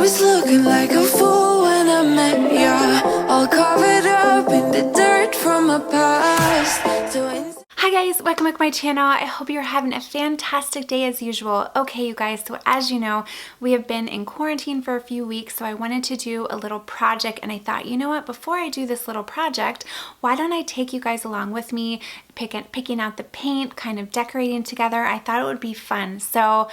was looking like a fool when I met ya, all covered up in the dirt from my past. Hi guys, welcome back to my channel. I hope you're having a fantastic day as usual. Okay, you guys, so as you know, we have been in quarantine for a few weeks, so I wanted to do a little project, and I thought, you know what, before I do this little project, why don't I take you guys along with me, picking out the paint, kind of decorating together. I thought it would be fun. So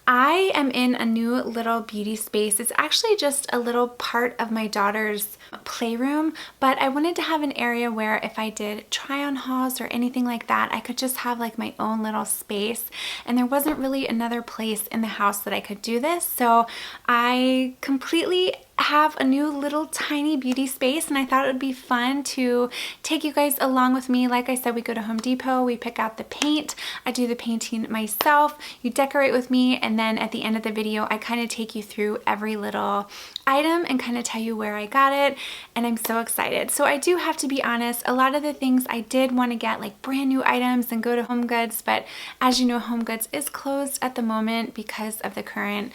I am in a new little beauty space. It's actually just a little part of my daughter's playroom, but I wanted to have an area where if I did try on hauls or anything like that, I could just have like my own little space, and there wasn't really another place in the house that I could do this. So I completely have a new little tiny beauty space, and I thought it would be fun to take you guys along with me. Like I said, we go to Home Depot, we pick out the paint, I do the painting myself, you decorate with me, and then at the end of the video I kind of take you through every little item and kind of tell you where I got it, and I'm so excited. So I do have to be honest, a lot of the things I did want to get like brand new items and go to Home Goods, but as you know, Home Goods is closed at the moment because of the current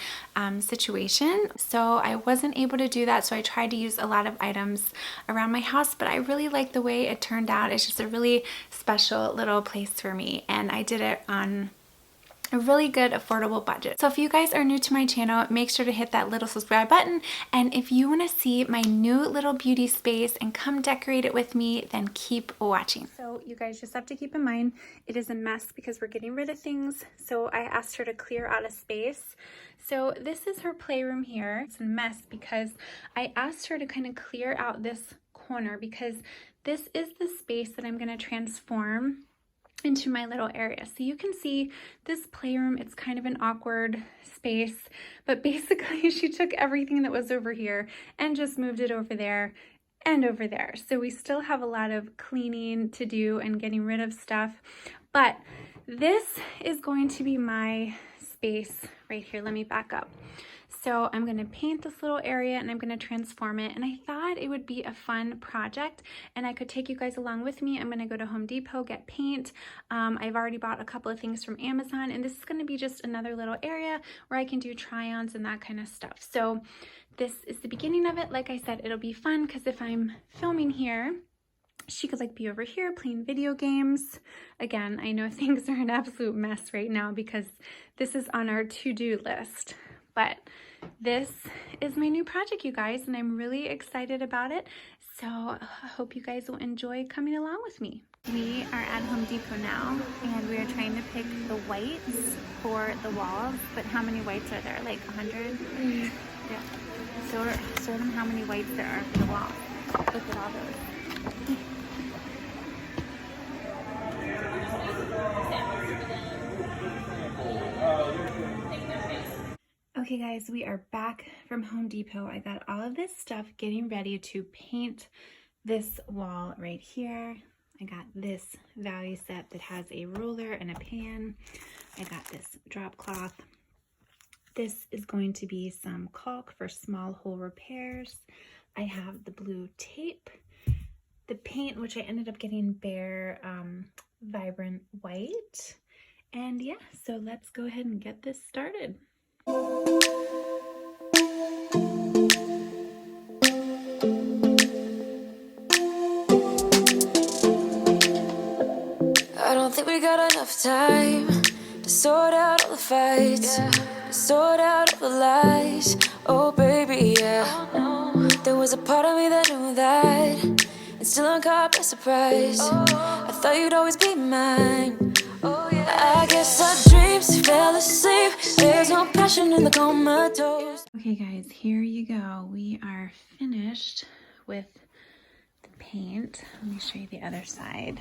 situation, so I wasn't able to do that. So I tried to use a lot of items around my house, but I really like the way it turned out. It's just a really special little place for me, and I did it on a really good affordable budget. So if you guys are new to my channel, make sure to hit that little subscribe button, and if you want to see my new little beauty space and come decorate it with me, then keep watching. So you guys just have to keep in mind it is a mess because we're getting rid of things, so I asked her to clear out a space. So this is her playroom here. It's a mess because I asked her to kind of clear out this corner because this is the space that I'm going to transform into my little area. So you can see this playroom, it's kind of an awkward space, but basically she took everything that was over here and just moved it over there and over there. So we still have a lot of cleaning to do and getting rid of stuff, but this is going to be my space right here. Let me back up. So I'm going to paint this little area and I'm going to transform it, and I thought it would be a fun project and I could take you guys along with me. I'm going to go to Home Depot, get paint. I've already bought a couple of things from Amazon, and this is going to be just another little area where I can do try-ons and that kind of stuff. So this is the beginning of it. Like I said, it'll be fun because if I'm filming here, she could like be over here playing video games. Again, I know things are an absolute mess right now because this is on our to-do list, but this is my new project, you guys, and I'm really excited about it. So I hope you guys will enjoy coming along with me. We are at Home Depot now, and we are trying to pick the whites for the walls, but how many whites are there? Like 100? Yeah. So show them how many whites there are for the wall. Look at all those. Okay guys, we are back from Home Depot. I got all of this stuff getting ready to paint this wall right here. I got this value set that has a ruler and a pan. I got this drop cloth. This is going to be some caulk for small hole repairs. I have the blue tape, the paint, which I ended up getting bare vibrant white. And yeah, so let's go ahead and get this started. I don't think we got enough time to sort out all the fights, to sort out all the lies. Oh baby, yeah. There was a part of me that knew that, and still I'm caught by surprise. I thought you'd always be mine. I guess our dreams fell asleep. There's no passion in the comatose. Okay guys, here you go. We are finished with the paint. Let me show you the other side.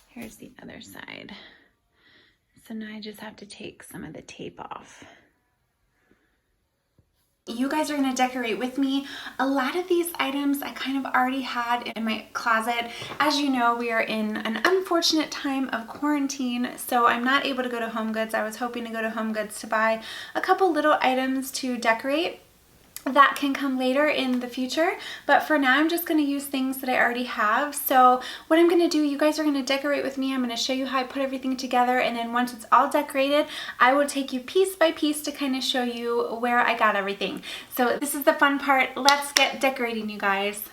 Here's the other side. So now I just have to take some of the tape off. You guys are going to decorate with me. A lot of these items I kind of already had in my closet. As you know, we are in an unfortunate time of quarantine, so I'm not able to go to Home Goods. I was hoping to go to Home Goods to buy a couple little items to decorate. that can come later in the future, but for now I'm just going to use things that I already have. So what I'm going to do, you guys are going to decorate with me. I'm going to show you how I put everything together, and then once it's all decorated, I will take you piece by piece to kind of show you where I got everything. So this is the fun part. Let's get decorating, you guys.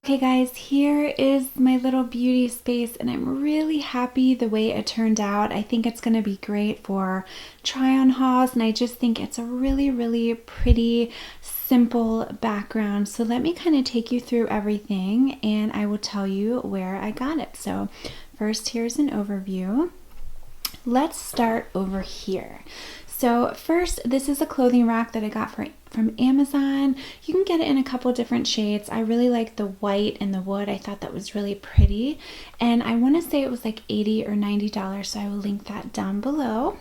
Okay guys, here is my little beauty space, and I'm really happy the way it turned out. I think it's going to be great for try-on hauls, and I just think it's a really pretty, simple background. So let me kind of take you through everything, and I will tell you where I got it. So first, here's an overview. Let's start over here. So first, this is a clothing rack that I got from Amazon. You can get it in a couple different shades. I really like the white and the wood. I thought that was really pretty. And I want to say it was like $80 or $90, so I will link that down below.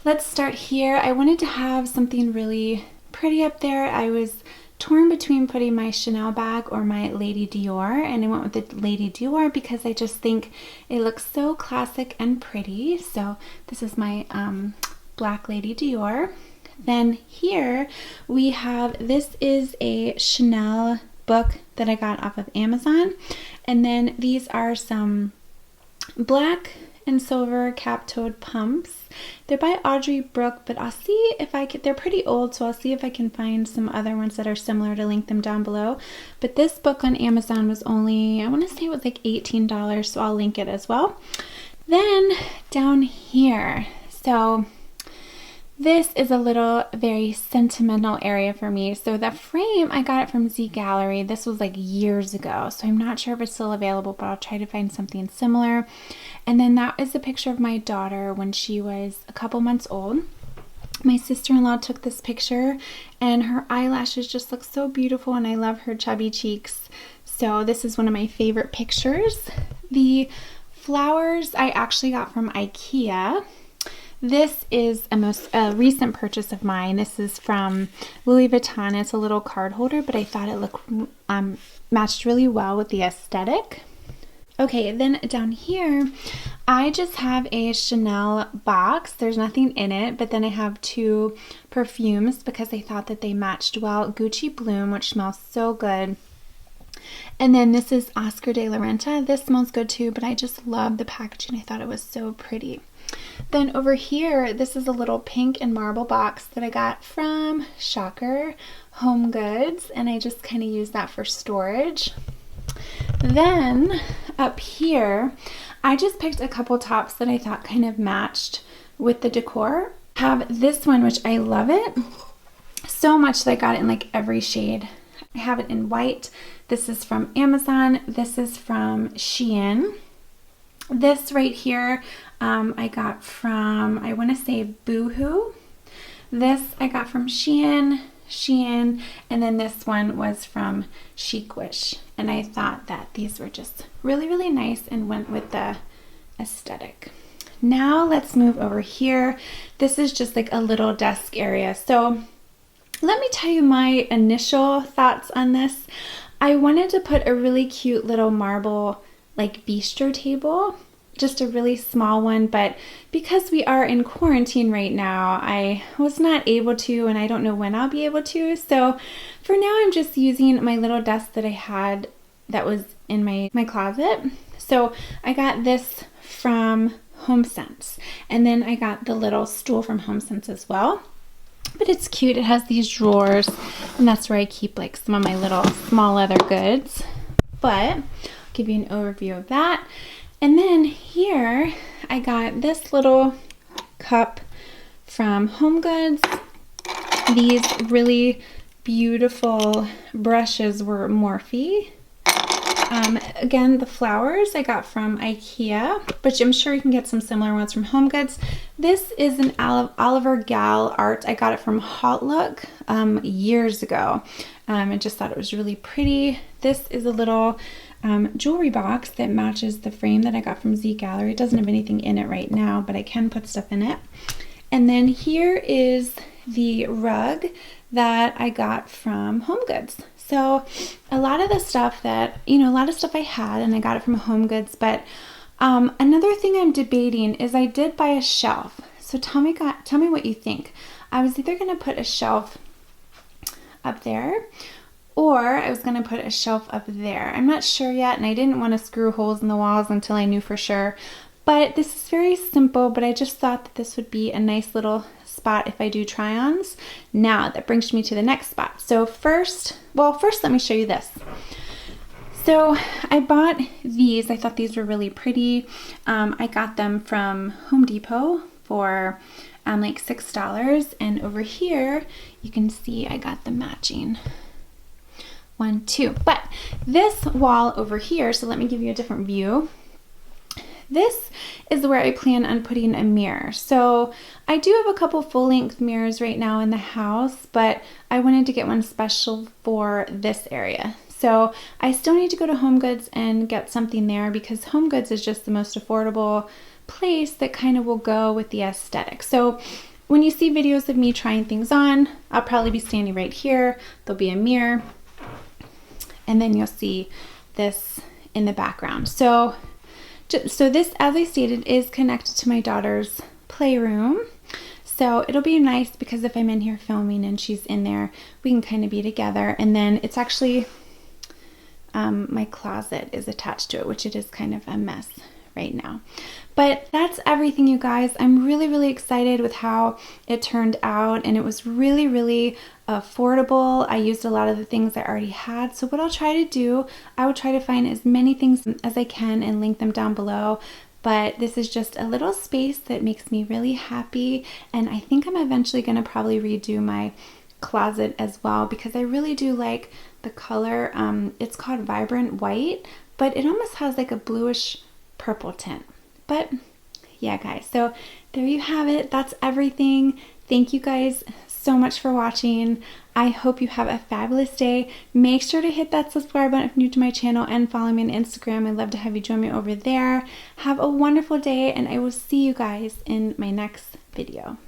Let's start here. I wanted to have something really pretty up there. I was torn between putting my Chanel bag or my Lady Dior, and I went with the Lady Dior because I just think it looks so classic and pretty. So this is my black Lady Dior. Then here we have, this is a Chanel book that I got off of Amazon, and then these are some black and silver cap-toed pumps. They're by Audrey Brooke, but I'll see if I can, they're pretty old, so I'll see if I can find some other ones that are similar to link them down below. But this book on Amazon was only, I want to say it was like $18, so I'll link it as well. Then down here, so this is a little very sentimental area for me. So the frame, I got it from Z Gallery. This was like years ago, so I'm not sure if it's still available, but I'll try to find something similar. And then that is a picture of my daughter when she was a couple months old. My sister-in-law took this picture, and her eyelashes just look so beautiful, and I love her chubby cheeks. So this is one of my favorite pictures. The flowers I actually got from Ikea. This is a recent purchase of mine. This is from Louis Vuitton. It's a little card holder, but I thought it looked matched really well with the aesthetic. Okay, then down here, I just have a Chanel box. There's nothing in it, but then I have two perfumes because I thought that they matched well. Gucci Bloom, which smells so good. And then this is Oscar de la Renta. This smells good too, but I just love the packaging. I thought it was so pretty. Then over here, this is a little pink and marble box that I got from, shocker, Home Goods, and I just kind of use that for storage. Then up here, I just picked a couple tops that I thought kind of matched with the decor. I have this one, which I love it so much that I got it in like every shade. I have it in white. This is from Amazon. This is from Shein. This right here, I got from, I want to say Boohoo. This I got from Shein, and then this one was from Chicwish. And I thought that these were just really nice and went with the aesthetic. Now let's move over here. This is just like a little desk area. So let me tell you my initial thoughts on this. I wanted to put a really cute little marble like bistro table, just a really small one, but because we are in quarantine right now, I was not able to, and I don't know when I'll be able to. So for now, I'm just using my little desk that I had that was in my closet. So I got this from HomeSense, and then I got the little stool from HomeSense as well. But it's cute. It has these drawers, and that's where I keep like some of my little small leather goods. But I'll give you an overview of that. And then here I got this little cup from Home Goods. These really beautiful brushes were Morphe. Again, the flowers I got from Ikea, but I'm sure you can get some similar ones from HomeGoods. This is an Oliver Gal art. I got it from Hot Look years ago. I just thought it was really pretty. This is a little jewelry box that matches the frame that I got from Z Gallery. It doesn't have anything in it right now, but I can put stuff in it. And then here is the rug that I got from HomeGoods. So a lot of the stuff that, a lot of stuff I had and I got it from HomeGoods, but another thing I'm debating is I did buy a shelf. So tell me what you think. I was either going to put a shelf up there or I was going to put a shelf up there. I'm not sure yet, and I didn't want to screw holes in the walls until I knew for sure. But this is very simple, but I just thought that this would be a nice little spot if I do try-ons. Now that brings me to the next spot. So first let me show you this. So I bought these. I thought these were really pretty. I got them from Home Depot for like $6, and over here you can see I got the matching 1, 2. But this wall over here, so let me give you a different view. This is where I plan on putting a mirror. So I do have a couple full-length mirrors right now in the house, but I wanted to get one special for this area. So I still need to go to HomeGoods and get something there because HomeGoods is just the most affordable place that kind of will go with the aesthetic. So when you see videos of me trying things on, I'll probably be standing right here. There'll be a mirror, and then you'll see this in the background. So this, as I stated, is connected to my daughter's playroom. So it'll be nice because if I'm in here filming and she's in there, we can kind of be together. And then it's actually, my closet is attached to it, which it is kind of a mess right now. But that's everything, you guys. I'm really, really excited with how it turned out, and it was really, really affordable. I used a lot of the things I already had. So what I'll try to do, I will try to find as many things as I can and link them down below. But this is just a little space that makes me really happy, and I think I'm eventually going to probably redo my closet as well because I really do like the color. It's called Vibrant White, but it almost has like a bluish purple tint. But yeah, guys, so there you have it. That's everything. Thank you guys so much for watching. I hope you have a fabulous day. Make sure to hit that subscribe button if you're new to my channel and follow me on Instagram. I'd love to have you join me over there. Have a wonderful day, and I will see you guys in my next video.